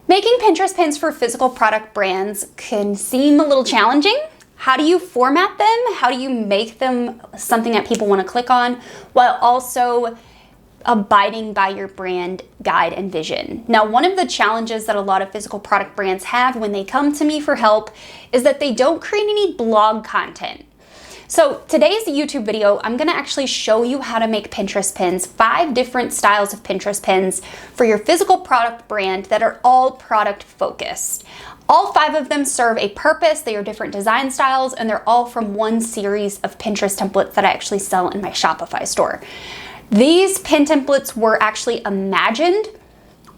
Making Pinterest pins for physical product brands can seem a little challenging. How do you format them? How do you make them something that people want to click on while also abiding by your brand guide and vision? Now, one of the challenges that a lot of physical product brands have when they come to me for help is that they don't create any blog content. So today's YouTube video, I'm gonna actually show you how to make Pinterest pins, 5 different styles of Pinterest pins for your physical product brand that are all product focused. All 5 of them serve a purpose. They are different design styles, and they're all from one series of Pinterest templates that I actually sell in my Shopify store. These pin templates were actually imagined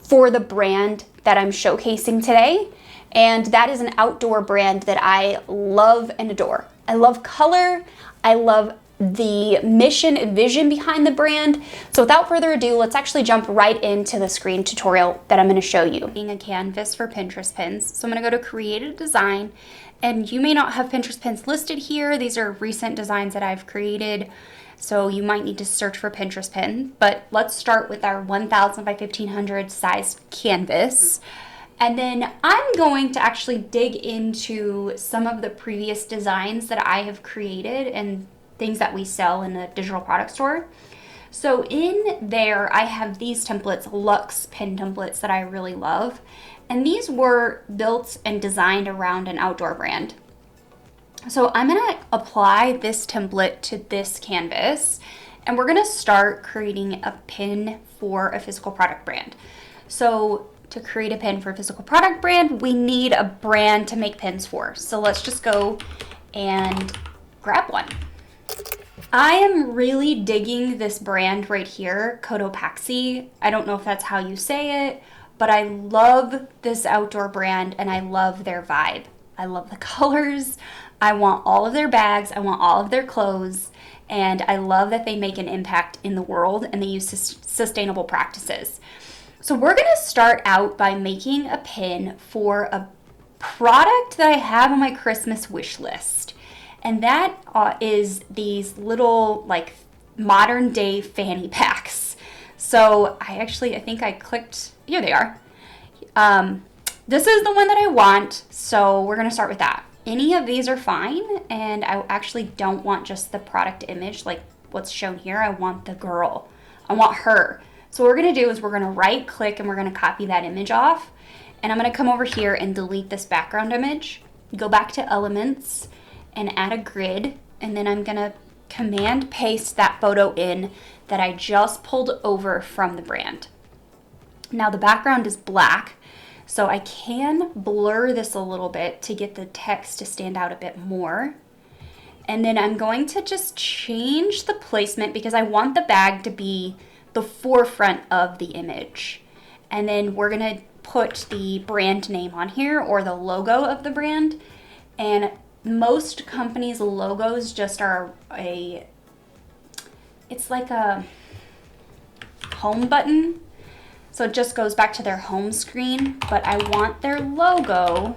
for the brand that I'm showcasing today, and that is an outdoor brand that I love and adore. I love color, I love the mission and vision behind the brand. So without further ado, let's actually jump right into the screen tutorial that I'm gonna show you. Being a canvas for Pinterest pins. So I'm gonna go to create a design, and you may not have Pinterest pins listed here. These are recent designs that I've created. So you might need to search for Pinterest pin, but let's start with our 1000 by 1500 size canvas. And then I'm going to actually dig into some of the previous designs that I have created and things that we sell in a digital product store. So in there, I have these templates, Luxe pin templates that I really love. And these were built and designed around an outdoor brand. So I'm gonna apply this template to this canvas, and we're gonna start creating a pin for a physical product brand. So to create a pin for a physical product brand, we need a brand to make pins for. So let's just go and grab one. I am really digging this brand right here, Cotopaxi. I don't know if that's how you say it, but I love this outdoor brand and I love their vibe. I love the colors. I want all of their bags. I want all of their clothes. And I love that they make an impact in the world and they use sustainable practices. So we're gonna start out by making a pin for a product that I have on my Christmas wish list. And that is these little like modern day fanny packs. So I think I clicked, here they are. This is the one that I want, so we're gonna start with that. Any of these are fine, and I actually don't want just the product image like what's shown here. I want the girl, I want her. So what we're gonna do is we're gonna right click and we're gonna copy that image off. And I'm gonna come over here and delete this background image, go back to elements and add a grid. And then I'm gonna command paste that photo in that I just pulled over from the brand. Now the background is black, so I can blur this a little bit to get the text to stand out a bit more. And then I'm going to just change the placement because I want the bag to be the forefront of the image. And then we're gonna put the brand name on here or the logo of the brand. And most companies' logos just are it's like a home button. So it just goes back to their home screen, but I want their logo.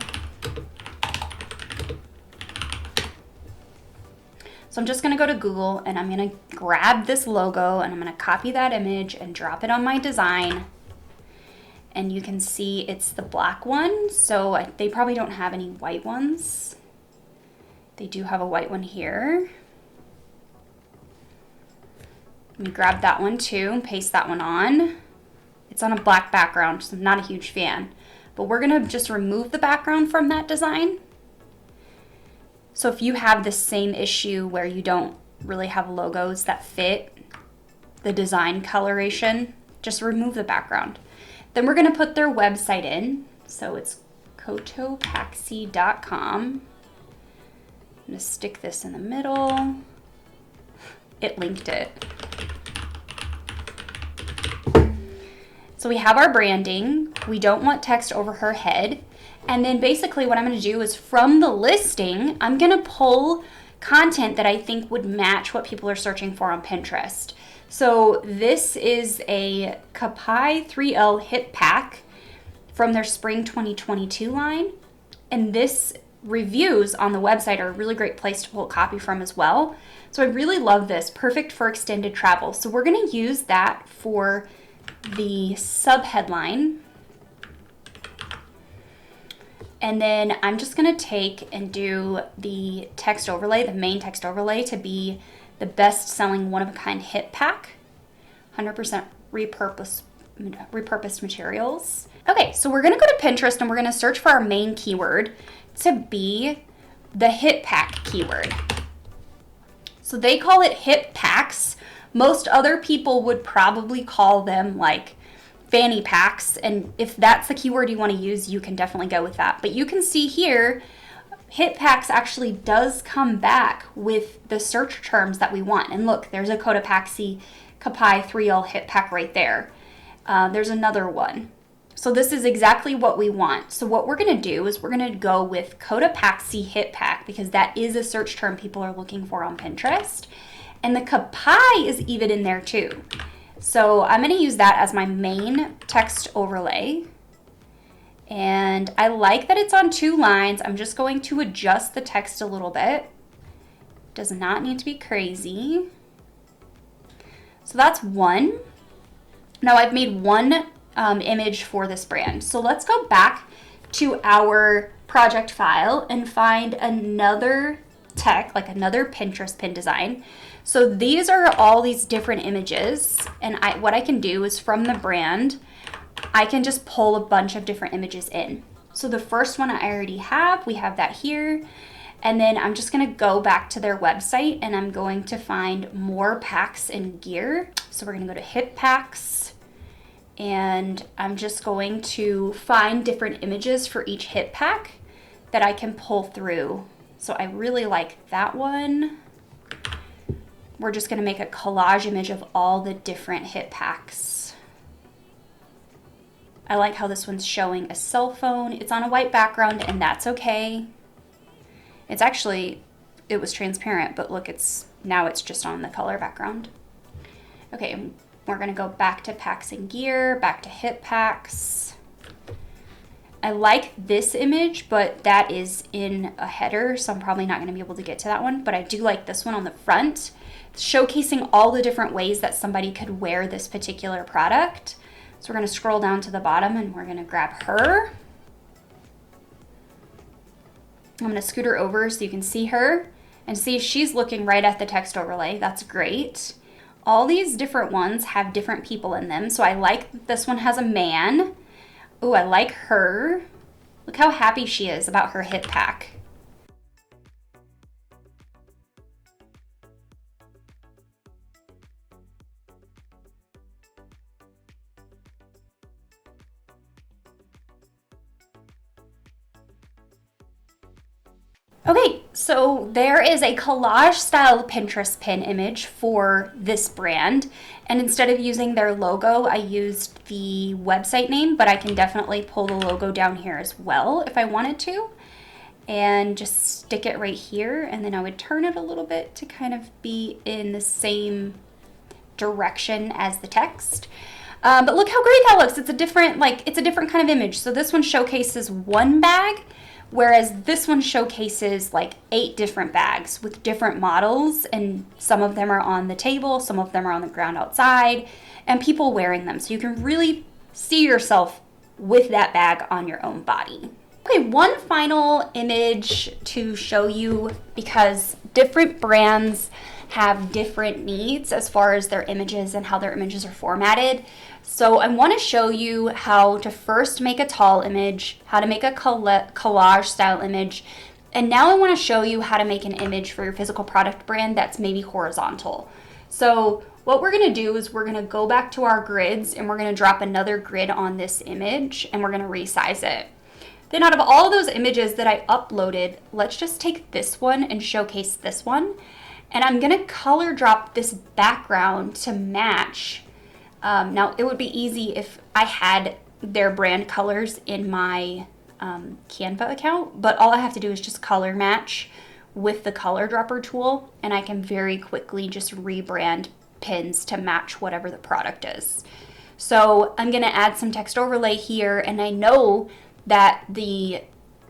So I'm just gonna go to Google and I'm gonna grab this logo and I'm gonna copy that image and drop it on my design. And you can see it's the black one, so they probably don't have any white ones. They do have a white one here. Let me grab that one too and paste that one on. It's on a black background, so I'm not a huge fan. But we're gonna just remove the background from that design. So if you have the same issue where you don't really have logos that fit the design coloration, just remove the background. Then we're gonna put their website in. So it's cotopaxi.com. I'm gonna stick this in the middle. It linked it. So we have our branding. We don't want text over her head. And then basically what I'm gonna do is from the listing, I'm gonna pull content that I think would match what people are searching for on Pinterest. So this is a Kapai 3L hip pack from their spring 2022 line. And this reviews on the website are a really great place to pull copy from as well. So I really love this, perfect for extended travel. So we're gonna use that for the sub headline. And then I'm just gonna take and do the text overlay, the main text overlay, to be the best selling one-of-a-kind hip pack, 100% repurposed materials. Okay, so we're gonna go to Pinterest and we're gonna search for our main keyword to be the hip pack keyword. So they call it hip packs. Most other people would probably call them like fanny packs, and if that's the keyword you want to use, you can definitely go with that. But you can see here, hip packs actually does come back with the search terms that we want. And look, there's a Cotopaxi Kapai 3L hip pack right there. There's another one. So this is exactly what we want. So what we're going to do is we're going to go with Cotopaxi hip pack because that is a search term people are looking for on Pinterest. And the Kapai is even in there too. So I'm going to use that as my main text overlay. And I like that it's on 2 lines. I'm just going to adjust the text a little bit. Does not need to be crazy. So that's one. Now I've made one image for this brand. So let's go back to our project file and find another like another Pinterest pin design. So these are all these different images, and what I can do is from the brand, I can just pull a bunch of different images in. So the first one I already have, we have that here, and then I'm just gonna go back to their website and I'm going to find more packs and gear. So we're gonna go to hip packs, and I'm just going to find different images for each hip pack that I can pull through. So I really like that one. We're just gonna make a collage image of all the different hip packs. I like how this one's showing a cell phone. It's on a white background, and that's okay. It's actually, it was transparent, but look, now it's just on the color background. Okay, we're gonna go back to packs and gear, back to hip packs. I like this image, but that is in a header, so I'm probably not gonna be able to get to that one, but I do like this one on the front, showcasing all the different ways that somebody could wear this particular product. So we're gonna scroll down to the bottom and we're gonna grab her. I'm gonna scoot her over so you can see her and see she's looking right at the text overlay. That's great. All these different ones have different people in them. So I like that this one has a man. Ooh, I like her. Look how happy she is about her hip pack. Okay, so there is a collage style Pinterest pin image for this brand. And instead of using their logo, I used the website name, but I can definitely pull the logo down here as well if I wanted to. And just stick it right here. And then I would turn it a little bit to kind of be in the same direction as the text. But look how great that looks. It's a different kind of image. So this one showcases one bag, whereas this one showcases like 8 different bags with different models, and some of them are on the table, some of them are on the ground outside, and people wearing them. So you can really see yourself with that bag on your own body. Okay, one final image to show you, because different brands have different needs as far as their images and how their images are formatted. So I want to show you how to first make a tall image, how to make a collage style image, and now I want to show you how to make an image for your physical product brand that's maybe horizontal. So what we're going to do is we're going to go back to our grids and we're going to drop another grid on this image and we're going to resize it. Then out of all those images that I uploaded, let's just take this one and showcase this one. And I'm gonna color drop this background to match. Now it would be easy if I had their brand colors in my Canva account, but all I have to do is just color match with the color dropper tool, and I can very quickly just rebrand pins to match whatever the product is. So I'm gonna add some text overlay here, and I know that the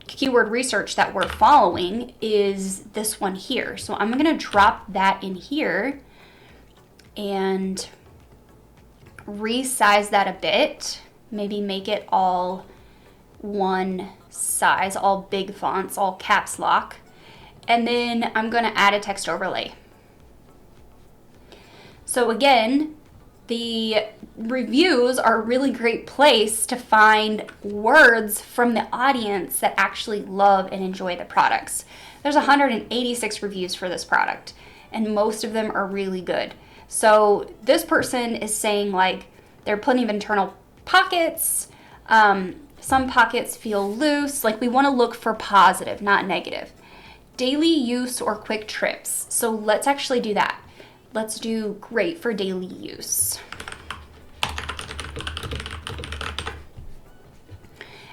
keyword research that we're following is this one here. So I'm going to drop that in here and resize that a bit, maybe make it all one size, all big fonts, all caps lock. And then I'm going to add a text overlay. So again, the reviews are a really great place to find words from the audience that actually love and enjoy the products. There's 186 reviews for this product, and most of them are really good. So this person is saying like there are plenty of internal pockets. Some pockets feel loose. Like we want to look for positive, not negative. Daily use or quick trips. So let's actually do that. Let's do great for daily use.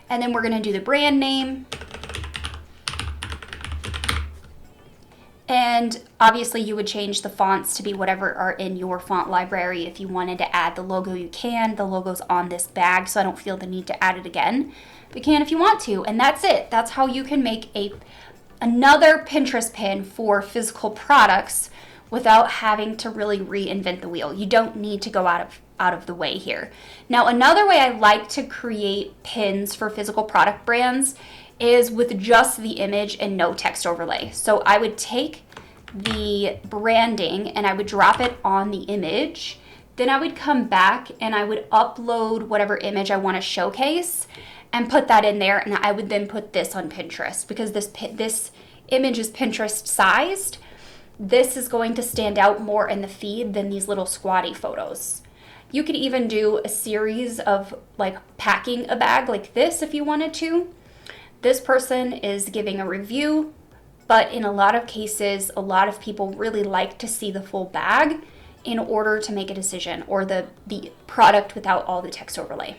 And then we're going to do the brand name. And obviously you would change the fonts to be whatever are in your font library. If you wanted to add the logo, you can. The logo's on this bag, so I don't feel the need to add it again. But you can if you want to, and that's it. That's how you can make another Pinterest pin for physical products without having to really reinvent the wheel. You don't need to go out of the way here. Now, another way I like to create pins for physical product brands is with just the image and no text overlay. So I would take the branding and I would drop it on the image. Then I would come back and I would upload whatever image I want to showcase and put that in there. And I would then put this on Pinterest because this image is Pinterest sized. This is going to stand out more in the feed than these little squatty photos. You could even do a series of like packing a bag like this if you wanted to. This person is giving a review, but in a lot of cases, a lot of people really like to see the full bag in order to make a decision, or the product without all the text overlay,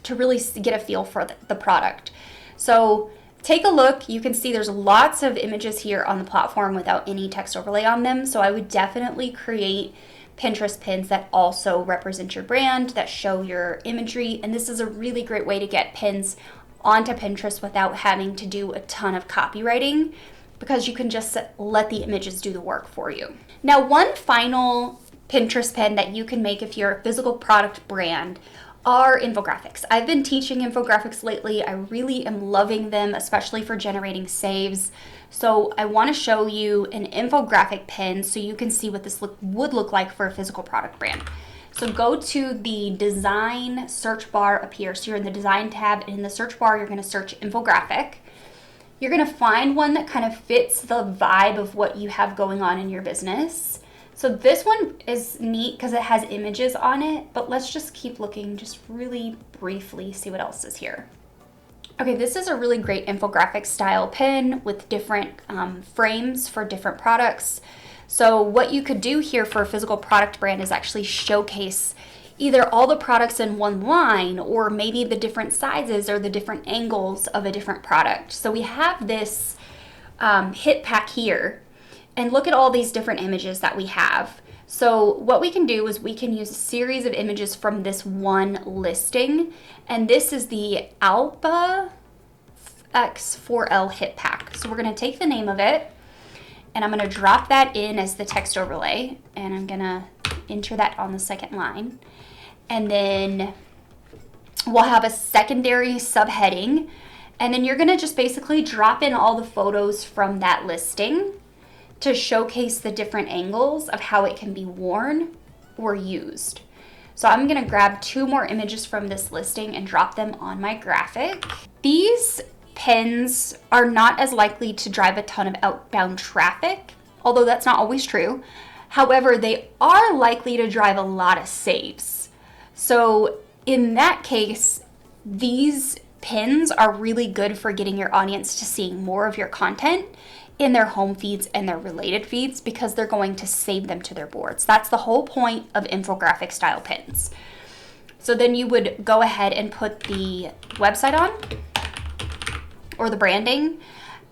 to really get a feel for the product. So take a look. You can see there's lots of images here on the platform without any text overlay on them. So I would definitely create Pinterest pins that also represent your brand, that show your imagery. And this is a really great way to get pins onto Pinterest without having to do a ton of copywriting, because you can just let the images do the work for you. Now, one final Pinterest pin that you can make if you're a physical product brand are infographics. I've been teaching infographics lately. I really am loving them, especially for generating saves. So I want to show you an infographic pin so you can see what this would look like for a physical product brand. So go to the design search bar up here. So you're in the design tab, and in the search bar, you're going to search infographic. You're going to find one that kind of fits the vibe of what you have going on in your business. So this one is neat because it has images on it, but let's just keep looking, just really briefly, see what else is here. Okay, this is a really great infographic style pin with different frames for different products. So what you could do here for a physical product brand is actually showcase either all the products in one line, or maybe the different sizes or the different angles of a different product. So we have this hit pack here, and look at all these different images that we have. So what we can do is we can use a series of images from this one listing, and this is the Alpha X4L hit pack. So we're going to take the name of it, and I'm going to drop that in as the text overlay, and I'm going to enter that on the second line. And then we'll have a secondary subheading, and then you're going to just basically drop in all the photos from that listing to showcase the different angles of how it can be worn or used. So I'm going to grab 2 more images from this listing and drop them on my graphic. These pins are not as likely to drive a ton of outbound traffic, although that's not always true. However, they are likely to drive a lot of saves. So in that case, these pins are really good for getting your audience to seeing more of your content in their home feeds and their related feeds, because they're going to save them to their boards. That's the whole point of infographic style pins. So then you would go ahead and put the website on, or the branding,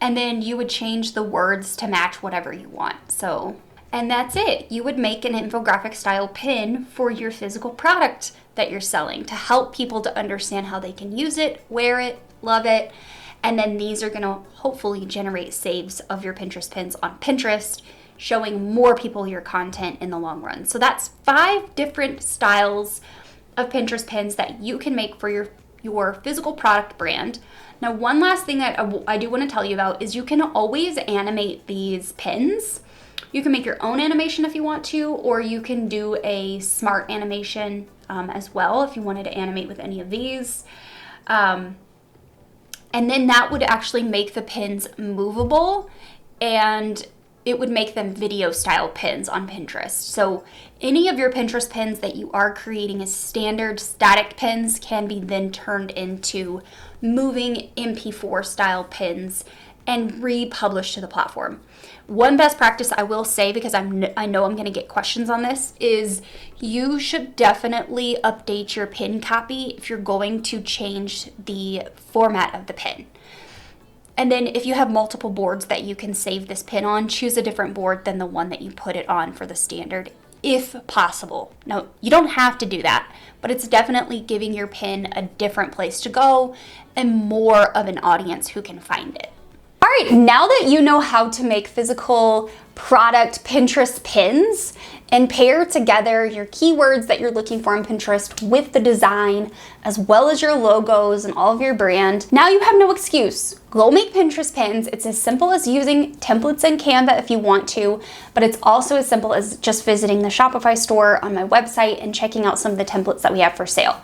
and then you would change the words to match whatever you want. So, and that's it. You would make an infographic style pin for your physical product that you're selling to help people to understand how they can use it, wear it, love it. And then these are going to hopefully generate saves of your Pinterest pins on Pinterest, showing more people your content in the long run. So that's 5 different styles of Pinterest pins that you can make for your your physical product brand. Now, one last thing that I do want to tell you about is you can always animate these pins. You can make your own animation if you want to, or you can do a smart animation as well if you wanted to animate with any of these. And then that would actually make the pins movable, and it would make them video style pins on Pinterest. So any of your Pinterest pins that you are creating as standard static pins can be then turned into moving MP4 style pins and republished to the platform. One best practice I will say, because I know I'm going to get questions on this, is you should definitely update your pin copy if you're going to change the format of the pin. And then if you have multiple boards that you can save this pin on, choose a different board than the one that you put it on for the standard, if possible. Now, you don't have to do that, but it's definitely giving your pin a different place to go and more of an audience who can find it. All right, now that you know how to make physical product Pinterest pins and pair together your keywords that you're looking for on Pinterest with the design, as well as your logos and all of your brand, now you have no excuse. Go make Pinterest pins. It's as simple as using templates in Canva if you want to, but it's also as simple as just visiting the Shopify store on my website and checking out some of the templates that we have for sale.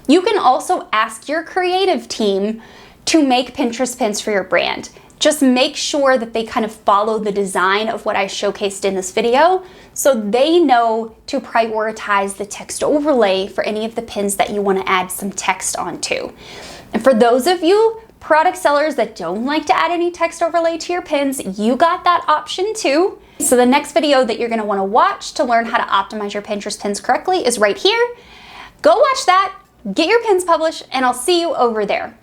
You can also ask your creative team to make Pinterest pins for your brand. Just make sure that they kind of follow the design of what I showcased in this video, so they know to prioritize the text overlay for any of the pins that you want to add some text onto. And for those of you product sellers that don't like to add any text overlay to your pins, you got that option too. So the next video that you're going to want to watch to learn how to optimize your Pinterest pins correctly is right here. Go watch that, get your pins published, and I'll see you over there.